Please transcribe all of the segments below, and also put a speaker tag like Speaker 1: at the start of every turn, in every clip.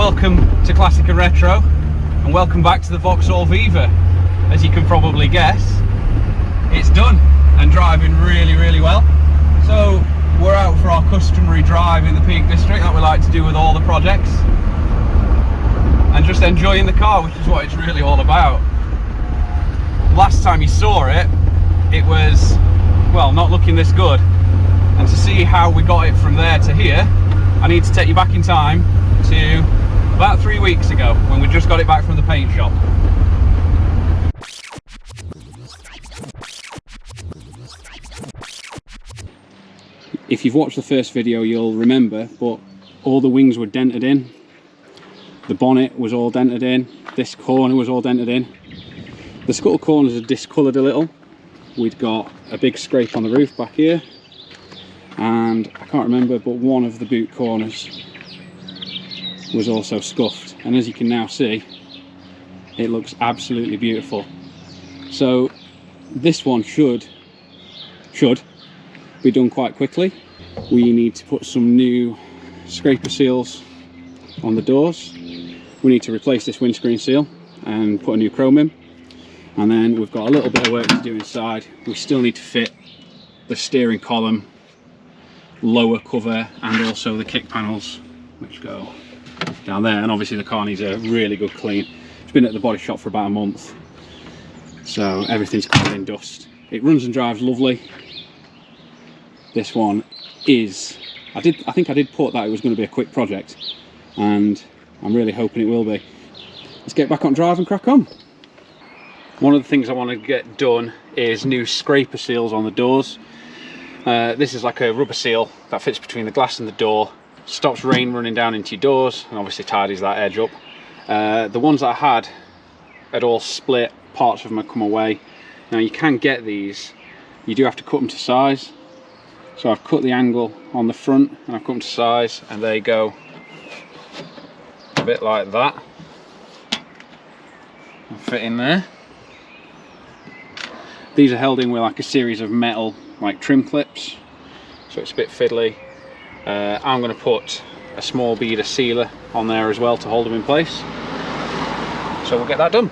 Speaker 1: welcome to Classic and Retro, and welcome back to the Vauxhall Viva. As you can probably guess, it's done and driving really well. So we're out for our customary drive in the Peak District that we like to do with all the projects, and just enjoying the car, which is what it's really all about. Last time you saw it, it was, well, not looking this good, and to see how we got it from there to here, I need to take you back in time to about 3 weeks ago when we just got it back from the paint shop. If you've watched the first video, you'll remember, but all the wings were dented in. The bonnet was all dented in. This corner was all dented in. The scuttle corners are discoloured a little. We'd got a big scrape on the roof back here, and I can't remember, but one of the boot corners was also scuffed, and as you can now see, it looks absolutely beautiful. So this one should be done quite quickly. We need to put some new scraper seals on the doors. We need to replace this windscreen seal and put a new chrome in, and then we've got a little bit of work to do inside. We still need to fit the steering column, lower cover, and also the kick panels, which go down there, and obviously the car needs a really good clean. It's been at the body shop for about a month, so everything's covered in dust. It runs and drives lovely. This one is, I think I did put that it was going to be a quick project, and I'm really hoping it will be. Let's get back on drive and crack on. One of the things I want to get done is new scraper seals on the doors. This is like a rubber seal that fits between the glass and the door, stops rain running down into your doors, and obviously tidies that edge up. The ones that I had all split, parts of them have come away. Now you can get these, you do have to cut them to size. So I've cut the angle on the front and I've cut them to size, and they go a bit like that and fit in there. These are held in with like a series of metal like trim clips, so it's a bit fiddly. I'm going to put a small beader sealer on there as well to hold them in place, so we'll get that done.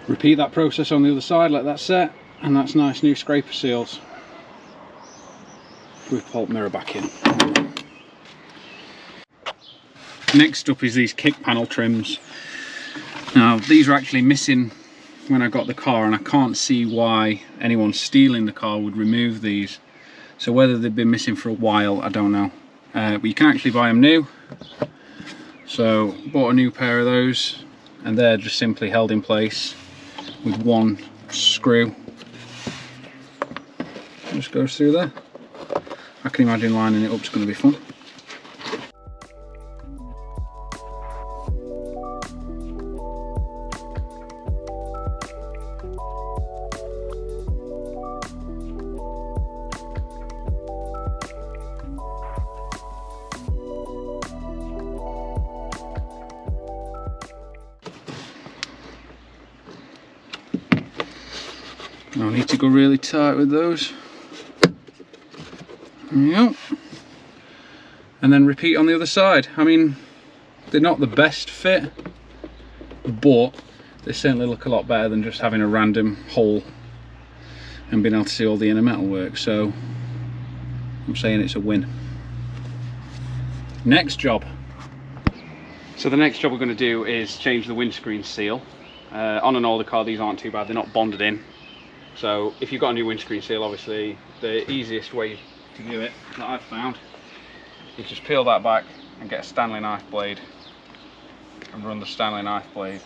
Speaker 1: Repeat that process on the other side, let that set, and that's nice new scraper seals with pulp mirror back in. Next up is these kick panel trims. Now these are actually missing when I got the car, and I can't see why anyone stealing the car would remove these. So whether they've been missing for a while, I don't know. But you can actually buy them new. So bought a new pair of those, and they're just simply held in place with one screw. Just goes through there. I can imagine lining it up is going to be fun. I need to go really tight with those. There we go. And then repeat on the other side. I mean, they're not the best fit, but they certainly look a lot better than just having a random hole and being able to see all the inner metal work. So I'm saying it's a win. Next job. So the next job we're going to do is change the windscreen seal. On an older car, these aren't too bad, they're not bonded in. So if you've got a new windscreen seal, obviously the easiest way to do it that I've found is just peel that back and get a Stanley knife blade and run the Stanley knife blade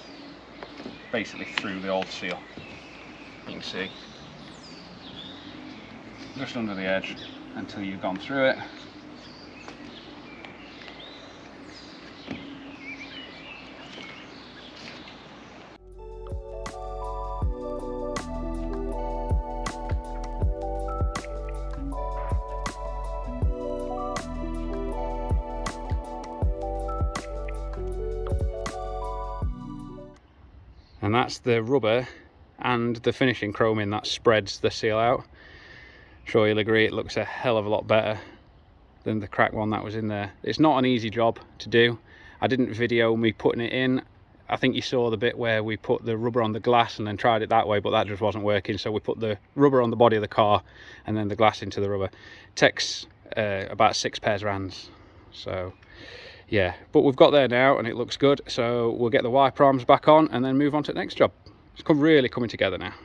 Speaker 1: basically through the old seal. You can see just under the edge until you've gone through it. and that's the rubber and the finishing chroming that spreads the seal out. I'm sure you'll agree it looks a hell of a lot better than the cracked one that was in there. It's not an easy job to do. I didn't video me putting it in. I think you saw the bit where we put the rubber on the glass and then tried it that way, but that just wasn't working. So we put the rubber on the body of the car and then the glass into the rubber. It takes about 6 pairs of hands. So yeah, but we've got there now and it looks good. So we'll get the wiper arms back on and then move on to the next job. It's really coming together now.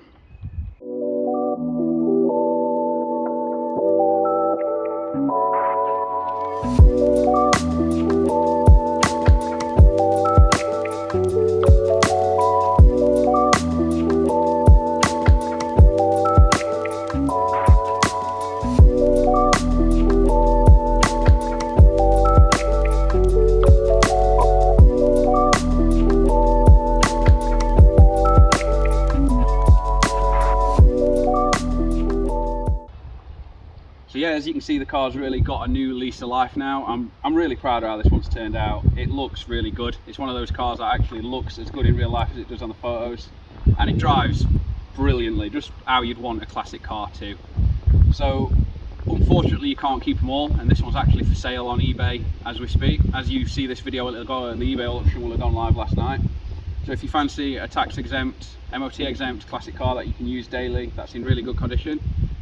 Speaker 1: So yeah, as you can see, the car's really got a new lease of life now. I'm really proud of how this one's turned out. It looks really good. It's one of those cars that actually looks as good in real life as it does on the photos, and it drives brilliantly, just how you'd want a classic car to. So unfortunately you can't keep them all, and this one's actually for sale on eBay as we speak. As you see this video, it'll go, the eBay auction will have gone live last night. So if you fancy a tax exempt, MOT exempt classic car that you can use daily, that's in really good condition,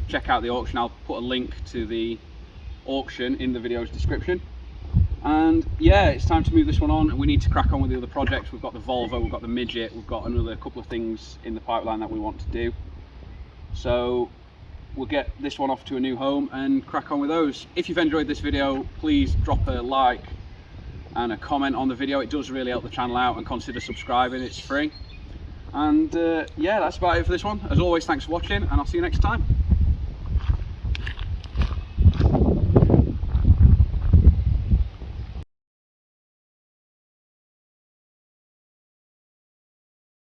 Speaker 1: check out the auction. I'll put a link to the auction in the video's description. And yeah, it's time to move this one on. We need to crack on with the other projects. We've got the Volvo, we've got the Midget, we've got another couple of things in the pipeline that we want to do. So we'll get this one off to a new home and crack on with those. If you've enjoyed this video, please drop a like and a comment on the video. It does really help the channel out, and consider subscribing, it's free. And yeah, that's about it for this one. As always, thanks for watching, and I'll see you next time.